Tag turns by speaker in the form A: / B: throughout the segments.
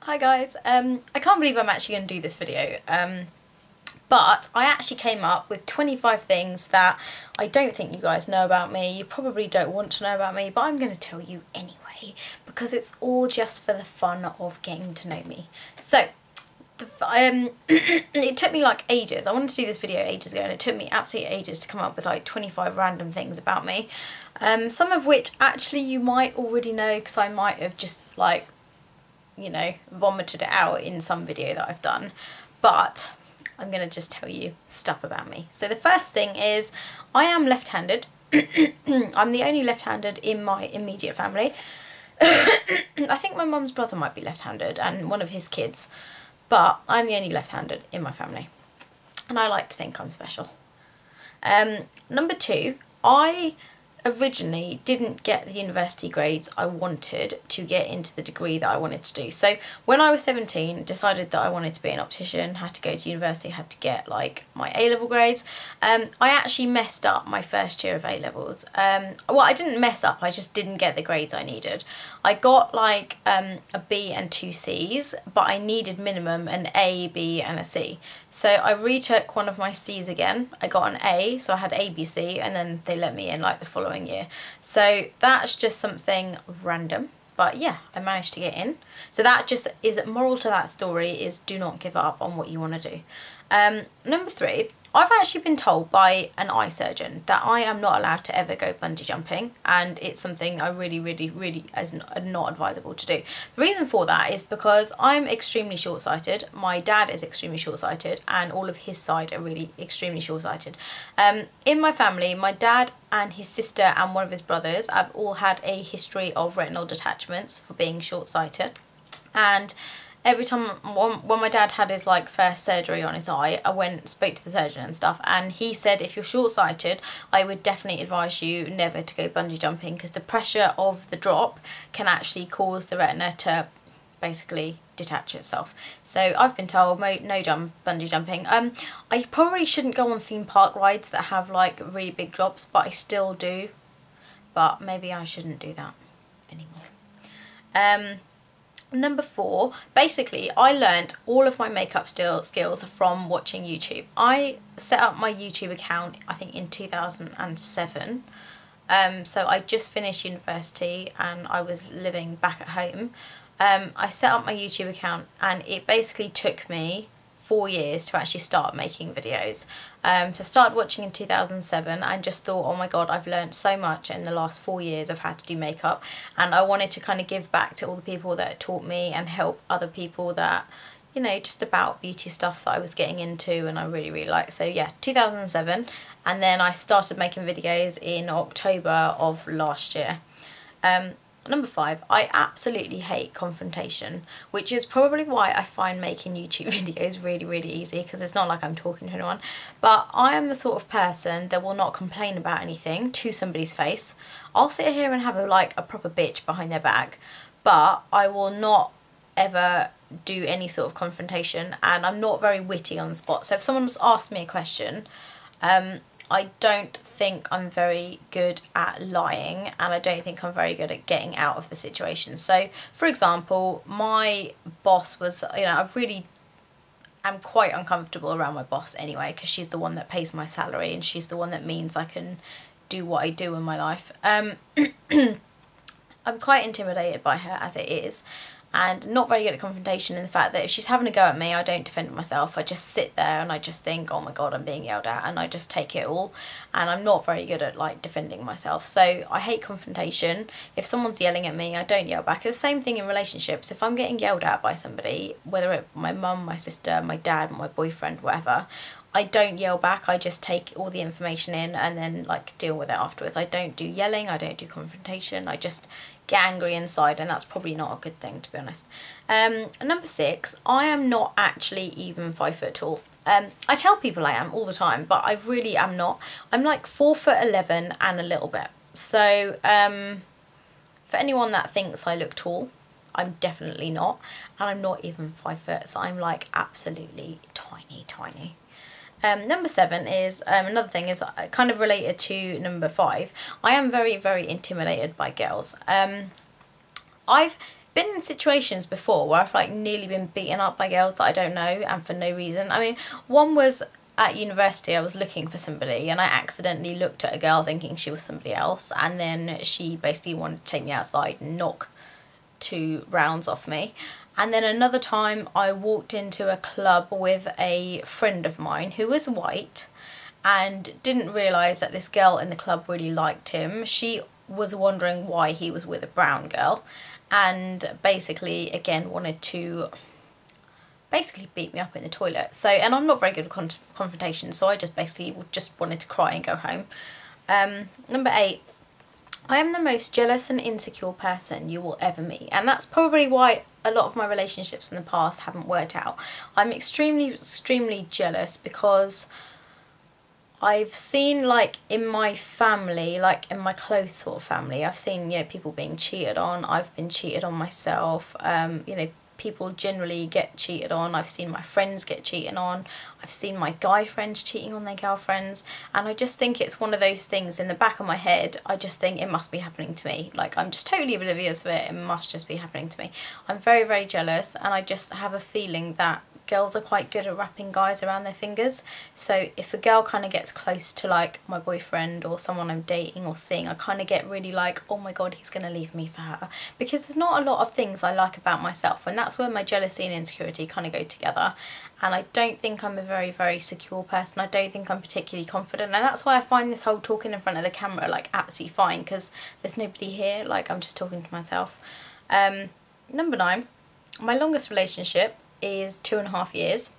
A: Hi guys, I can't believe I'm actually going to do this video, but I actually came up with 25 things that I don't think you guys know about me. You probably don't want to know about me, but I'm going to tell you anyway, because it's all just for the fun of getting to know me. So, it took me like ages. I wanted to do this video ages ago and it took me absolutely ages to come up with like 25 random things about me. Some of which actually you might already know because I might have just like, you know, vomited it out in some video that I've done, but I'm going to just tell you stuff about me. So the first thing is I am left-handed. I'm the only left-handed in my immediate family. I think my mum's brother might be left-handed and one of his kids, but I'm the only left-handed in my family and I like to think I'm special. Number two, I originally didn't get the university grades I wanted to get into the degree that I wanted to do. So when I was 17, decided that I wanted to be an optician, had to go to university, had to get like my A-level grades. I actually messed up my first year of A-levels. Well, I didn't mess up, I just didn't get the grades I needed. I got like a B and 2 C's, but I needed minimum an A, B and a C. So I retook one of my C's again. I got an A, so I had A, B, C, and then they let me in like the following year. So that's just something random, but yeah, I managed to get in. So that just is, moral to that story is do not give up on what you want to do. Number three, I've actually been told by an eye surgeon that I am not allowed to ever go bungee jumping, and it's something I really is not advisable to do. The reason for that is because I'm extremely short-sighted, my dad is extremely short-sighted, and all of his side are really extremely short-sighted. In my family, my dad and his sister and one of his brothers have all had a history of retinal detachments for being short-sighted, and every time when my dad had his like first surgery on his eye, I went and spoke to the surgeon and stuff, and he said if you're short-sighted I would definitely advise you never to go bungee jumping because the pressure of the drop can actually cause the retina to basically detach itself. So I've been told no bungee jumping. I probably shouldn't go on theme park rides that have like really big drops, but I still do, but maybe I shouldn't do that anymore. Number four, basically I learnt all of my makeup skills from watching YouTube. I set up my YouTube account I think in 2007, so I just finished university and I was living back at home. I set up my YouTube account and it basically took me 4 years to actually start making videos. So I started watching in 2007 and just thought, oh my god, I've learned so much in the last 4 years of how to do makeup, and I wanted to kind of give back to all the people that taught me and help other people that, you know, just about beauty stuff that I was getting into and I really like. So yeah, 2007, and then I started making videos in October of last year. Number five, I absolutely hate confrontation, which is probably why I find making YouTube videos really easy, because it's not like I'm talking to anyone. But I am the sort of person that will not complain about anything to somebody's face. I'll sit here and have a proper bitch behind their back, but I will not ever do any sort of confrontation, and I'm not very witty on the spot. So if someone's asked me a question, I don't think I'm very good at lying, and I don't think I'm very good at getting out of the situation. So, for example, my boss was, you know, I'm quite uncomfortable around my boss anyway, because she's the one that pays my salary and she's the one that means I can do what I do in my life. I'm quite intimidated by her as it is, and not very good at confrontation, in the fact that if she's having a go at me, I don't defend myself. I just sit there and I just think, oh my god, I'm being yelled at, and I just take it all, and I'm not very good at like defending myself. So I hate confrontation. If someone's yelling at me, I don't yell back. It's the same thing in relationships. If I'm getting yelled at by somebody, whether it's my mum, my sister, my dad, my boyfriend, whatever, I don't yell back. I just take all the information in and then like deal with it afterwards. I don't do yelling, I don't do confrontation, I just get angry inside, and that's probably not a good thing, to be honest. Number six, I am not actually even 5 foot tall. I tell people I am all the time, but I really am not. I'm like 4'11" and a little bit. So for anyone that thinks I look tall, I'm definitely not, and I'm not even 5 foot, so I'm like absolutely tiny. Number 7 is, another thing is kind of related to number 5. I am very intimidated by girls. I've been in situations before where I've like nearly been beaten up by girls that I don't know and for no reason. I mean, one was at university. I was looking for somebody and I accidentally looked at a girl thinking she was somebody else, and then she basically wanted to take me outside and knock 2 rounds off me. And then another time I walked into a club with a friend of mine who was white and didn't realise that this girl in the club really liked him. She was wondering why he was with a brown girl, and basically again wanted to beat me up in the toilet. So, and I'm not very good at confrontation, so I just basically just wanted to cry and go home. Number 8, I am the most jealous and insecure person you will ever meet, and that's probably why a lot of my relationships in the past haven't worked out. I'm extremely jealous because I've seen, like, in my family, like in my close sort of family, I've seen, you know, people being cheated on. I've been cheated on myself. You know, people generally get cheated on. I've seen my friends get cheated on. I've seen my guy friends cheating on their girlfriends. And I just think it's one of those things in the back of my head. I just think it must be happening to me. Like, I'm just totally oblivious of it. It must just be happening to me. I'm very jealous, and I just have a feeling that girls are quite good at wrapping guys around their fingers. So if a girl kind of gets close to like my boyfriend or someone I'm dating or seeing, I kind of get really like, oh my god, he's gonna leave me for her, because there's not a lot of things I like about myself, and that's where my jealousy and insecurity kind of go together. And I don't think I'm a very secure person. I don't think I'm particularly confident, and that's why I find this whole talking in front of the camera like absolutely fine, because there's nobody here, like I'm just talking to myself. Number 9, my longest relationship is 2.5 years,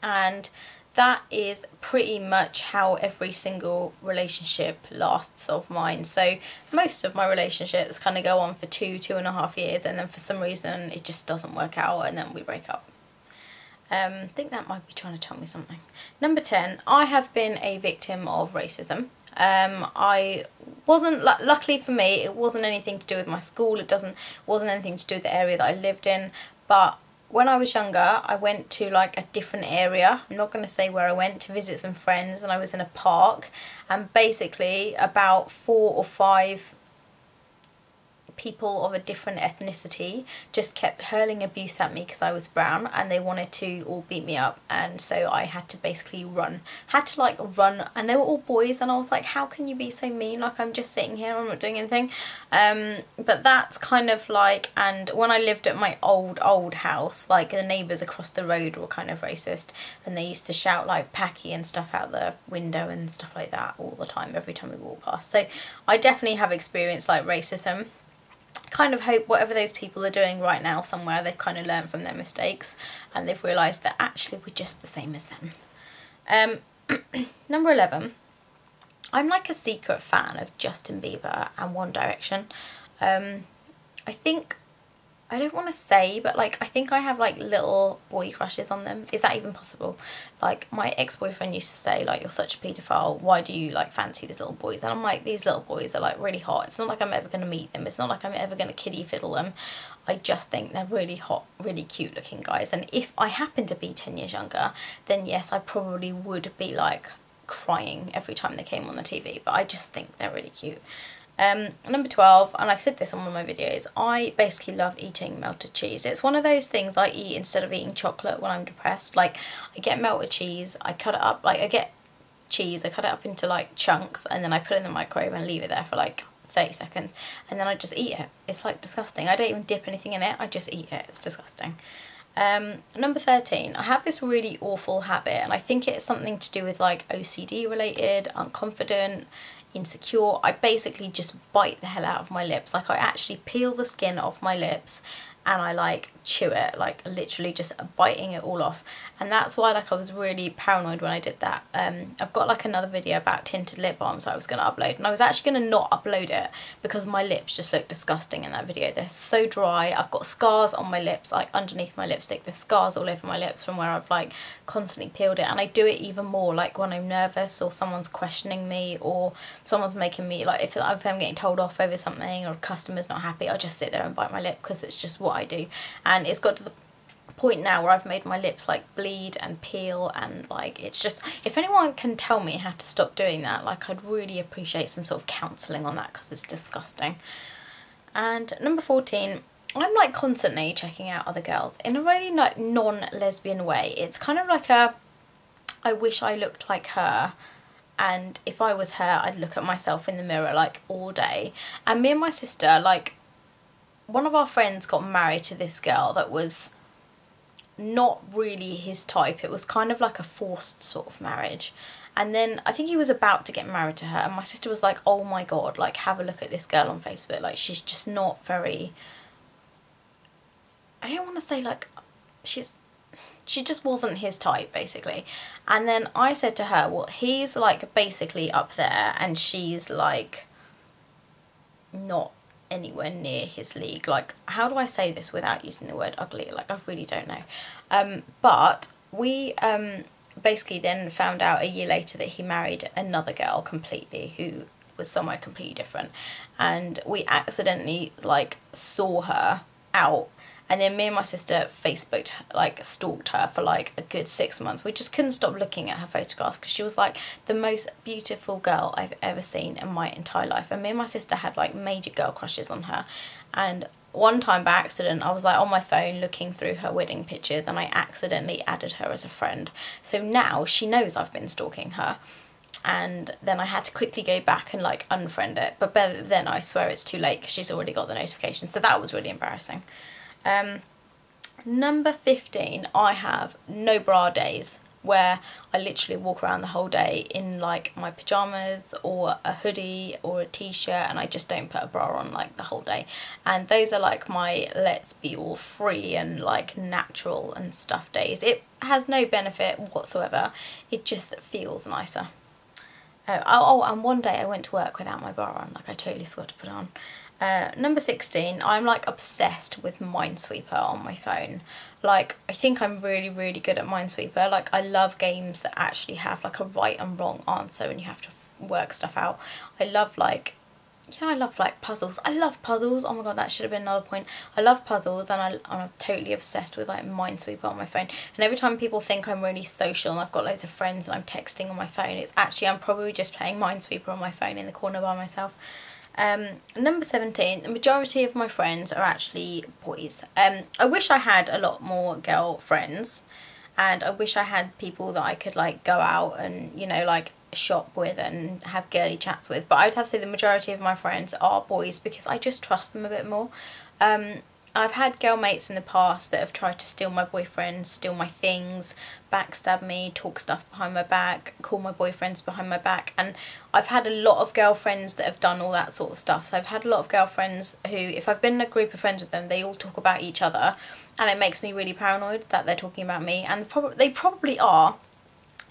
A: and that is pretty much how every single relationship lasts of mine. So most of my relationships kind of go on for 2.5 years, and then for some reason it just doesn't work out and then we break up. I think that might be trying to tell me something. Number 10, I have been a victim of racism. I wasn't, luckily for me, it wasn't anything to do with my school, wasn't anything to do with the area that I lived in, but when I was younger, I went to like a different area. I'm not going to say where I went, to visit some friends, and I was in a park, and basically about 4 or 5 people of a different ethnicity just kept hurling abuse at me because I was brown, and they wanted to all beat me up, and so I had to basically run. And they were all boys, and I was like, how can you be so mean? Like, I'm just sitting here, I'm not doing anything. But that's kind of like, and when I lived at my old house, like the neighbours across the road were kind of racist, and they used to shout like Packy and stuff out the window and stuff like that all the time, every time we walk past. So I definitely have experienced like racism. Kind of hope whatever those people are doing right now somewhere, they've kind of learned from their mistakes and they've realised that actually we're just the same as them. Number 11, I'm like a secret fan of Justin Bieber and One Direction. I think, I don't want to say, but like I think I have like little boy crushes on them. Is that even possible? Like my ex-boyfriend used to say like, you're such a paedophile, why do you like fancy these little boys? And I'm like, these little boys are like really hot. It's not like I'm ever going to meet them, it's not like I'm ever going to kiddie fiddle them. I just think they're really hot, really cute looking guys, and if I happen to be 10 years younger, then yes, I probably would be like crying every time they came on the TV, but I just think they're really cute. Number 12, and I've said this on one of my videos, I basically love eating melted cheese. It's one of those things I eat instead of eating chocolate when I'm depressed. Like, I get melted cheese, I cut it up, like I get cheese, I cut it up into like chunks, and then I put it in the microwave and leave it there for like 30 seconds, and then I just eat it. It's like disgusting. I don't even dip anything in it, I just eat it. It's disgusting. Number 13, I have this really awful habit, and I think it's something to do with like OCD related, unconfident, insecure. I basically just bite the hell out of my lips. Like, I actually peel the skin off my lips and I like chew it, like literally just biting it all off. And that's why like I was really paranoid when I did that. I've got like another video about tinted lip balms I was going to upload, and I was actually going to not upload it because my lips just look disgusting in that video. They're so dry. I've got scars on my lips, like underneath my lipstick. There's scars all over my lips from where I've like constantly peeled it, and I do it even more like when I'm nervous or someone's questioning me or someone's making me like, if I'm getting told off over something or a customer's not happy, I'll just sit there and bite my lip because it's just what I do. And it's got to the point now where I've made my lips like bleed and peel, and like it's just, if anyone can tell me how to stop doing that, like I'd really appreciate some sort of counselling on that because it's disgusting. And number 14, I'm like constantly checking out other girls in a really like non-lesbian way. It's kind of like a, I wish I looked like her, and if I was her I'd look at myself in the mirror like all day. And me and my sister, like, one of our friends got married to this girl that was not really his type. It was kind of like a forced sort of marriage. And then I think he was about to get married to her, and my sister was like, oh my god, like, have a look at this girl on Facebook, like, she's just not very, I don't want to say like, she just wasn't his type, basically. And then I said to her, well, he's like basically up there and she's like not anywhere near his league. Like, how do I say this without using the word ugly? Like, I really don't know. But we basically then found out a year later that he married another girl completely, who was somewhere completely different. And we accidentally like saw her out. And then me and my sister Facebooked, like, stalked her for like a good 6 months. We just couldn't stop looking at her photographs because she was like the most beautiful girl I've ever seen in my entire life. And me and my sister had like major girl crushes on her. And one time by accident, I was like on my phone looking through her wedding pictures and I accidentally added her as a friend. So now she knows I've been stalking her. And then I had to quickly go back and like unfriend it. But then I swear it's too late because she's already got the notification. So that was really embarrassing. Number 15, I have no bra days, where I literally walk around the whole day in like my pyjamas or a hoodie or a t-shirt, and I just don't put a bra on like the whole day. And those are like my let's be all free and like natural and stuff days. It has no benefit whatsoever, it just feels nicer. Oh, and one day I went to work without my bra on, like I totally forgot to put it on. Number 16, I'm like obsessed with Minesweeper on my phone. Like, I think I'm really, really good at Minesweeper. Like, I love games that actually have like a right and wrong answer and you have to work stuff out. I love like, you know, I love like puzzles. I love puzzles. Oh my god, that should have been another point. I love puzzles, and I'm totally obsessed with like Minesweeper on my phone. And every time people think I'm really social and I've got loads of friends and I'm texting on my phone, it's actually, I'm probably just playing Minesweeper on my phone in the corner by myself. Number 17, the majority of my friends are actually boys. I wish I had a lot more girl friends, and I wish I had people that I could like go out and, you know, like shop with and have girly chats with, but I would have to say the majority of my friends are boys because I just trust them a bit more. I've had girl mates in the past that have tried to steal my boyfriend, steal my things, backstab me, talk stuff behind my back, call my boyfriends behind my back, and I've had a lot of girlfriends that have done all that sort of stuff. So I've had a lot of girlfriends who, if I've been in a group of friends with them, they all talk about each other, and it makes me really paranoid that they're talking about me, and they probably are,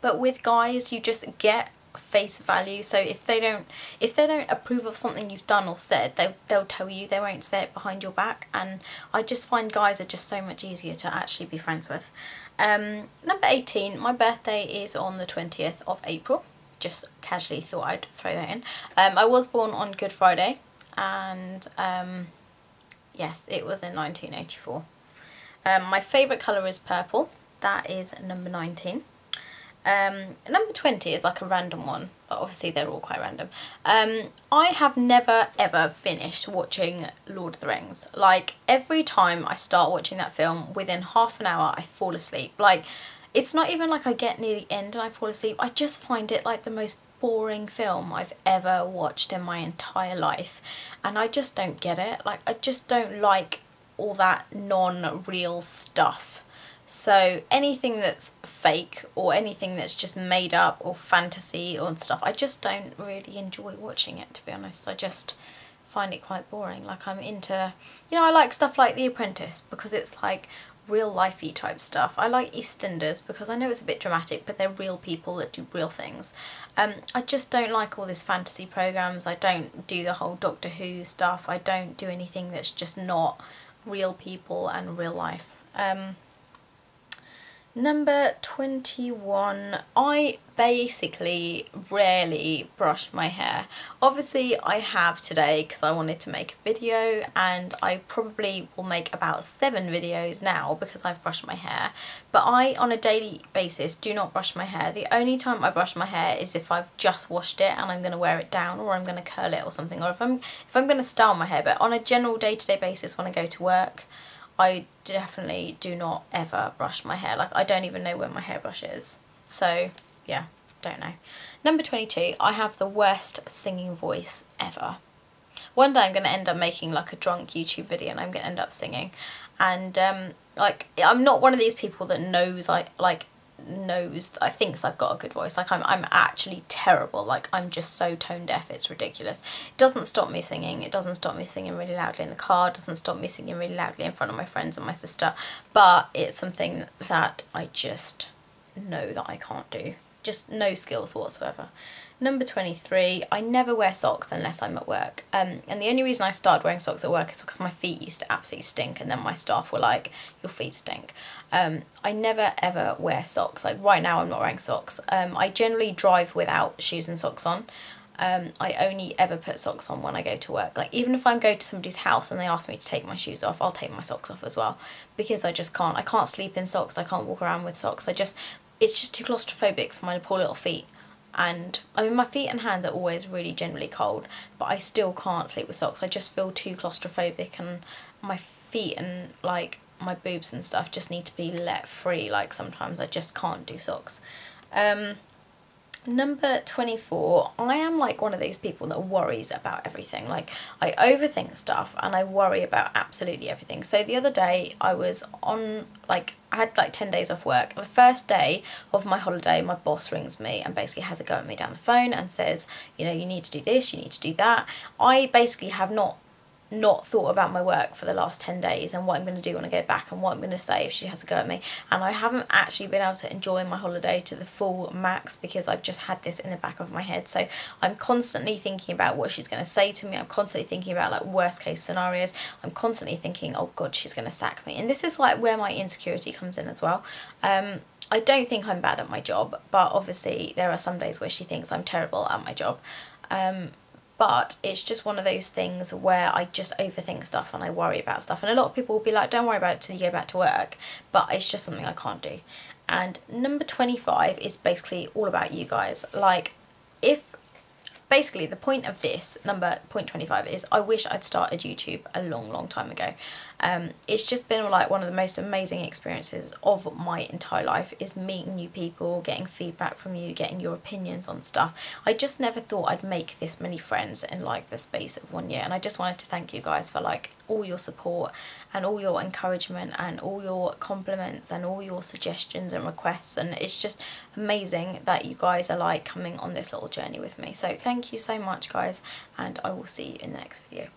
A: but with guys you just get face value. So if they don't approve of something you've done or said, they'll tell you, they won't say it behind your back. And I just find guys are just so much easier to actually be friends with. Number 18, my birthday is on the 20th of April. Just casually thought I'd throw that in. I was born on Good Friday, and yes, it was in 1984. My favourite colour is purple. That is number 19. Number 20 is like a random one, but obviously they're all quite random. I have never ever finished watching Lord of the Rings. Like, every time I start watching that film, within half an hour I fall asleep. Like, it's not even like I get near the end and I fall asleep. I just find it like the most boring film I've ever watched in my entire life, and I just don't get it. Like, I just don't like all that non-real stuff. So anything that's fake or anything that's just made up or fantasy or stuff, I just don't really enjoy watching it, to be honest. I just find it quite boring. Like, I'm into, you know, I like stuff like The Apprentice because it's like real lifey type stuff. I like EastEnders because I know it's a bit dramatic, but they're real people that do real things. I just don't like all these fantasy programs. I don't do the whole Doctor Who stuff. I don't do anything that's just not real people and real life. Number 21, I basically rarely brush my hair. Obviously I have today because I wanted to make a video, and I probably will make about 7 videos now because I've brushed my hair. But I, on a daily basis, do not brush my hair. The only time I brush my hair is if I've just washed it and I'm going to wear it down, or I'm going to curl it or something, or if I'm going to style my hair. But on a general day-to-day basis when I go to work, I definitely do not ever brush my hair. Like, I don't even know where my hairbrush is. So, yeah, don't know. Number 22, I have the worst singing voice ever. One day I'm going to end up making like a drunk YouTube video and I'm going to end up singing. And, like, I'm not one of these people that knows, I thinks I've got a good voice. Like, I'm actually terrible. Like, I'm just so tone deaf, it's ridiculous. It doesn't stop me singing. It doesn't stop me singing really loudly in the car. It doesn't stop me singing really loudly in front of my friends and my sister. But it's something that I just know that I can't do. Just no skills whatsoever. Number 23, I never wear socks unless I'm at work. And the only reason I started wearing socks at work is because my feet used to absolutely stink, and then my staff were like, your feet stink. I never ever wear socks. Like, right now I'm not wearing socks. I generally drive without shoes and socks on. I only ever put socks on when I go to work. Like, even if I go to somebody's house and they ask me to take my shoes off, I'll take my socks off as well, because I just can't. I can't sleep in socks. I can't walk around with socks. It's just too claustrophobic for my poor little feet. And I mean, my feet and hands are always really generally cold, but I still can't sleep with socks. I just feel too claustrophobic, and my feet and like my boobs and stuff just need to be let free. Like, sometimes I just can't do socks. Number 24, I am like one of these people that worries about everything. Like, I overthink stuff and I worry about absolutely everything. So the other day I was on, like, I had like 10 days off work. The first day of my holiday, my boss rings me and basically has a go at me down the phone and says, you know, you need to do this, you need to do that. I basically have not thought about my work for the last 10 days and what I'm going to do when I go back and what I'm going to say if she has a go at me, and I haven't actually been able to enjoy my holiday to the full max because I've just had this in the back of my head. So I'm constantly thinking about what she's going to say to me. I'm constantly thinking about like worst case scenarios. I'm constantly thinking, oh god, she's going to sack me. And this is like where my insecurity comes in as well. I don't think I'm bad at my job, but obviously there are some days where she thinks I'm terrible at my job. But it's just one of those things where I just overthink stuff and I worry about stuff. And a lot of people will be like, don't worry about it till you go back to work. But it's just something I can't do. And number 25 is basically all about you guys. Like, basically the point of this, point 25, is I wish I'd started YouTube a long time ago. It's just been like one of the most amazing experiences of my entire life, is meeting new people, getting feedback from you, getting your opinions on stuff. I just never thought I'd make this many friends in like the space of 1 year, and I just wanted to thank you guys for like all your support and all your encouragement and all your compliments and all your suggestions and requests, and it's just amazing that you guys are like coming on this little journey with me. So thank you so much guys, and I will see you in the next video.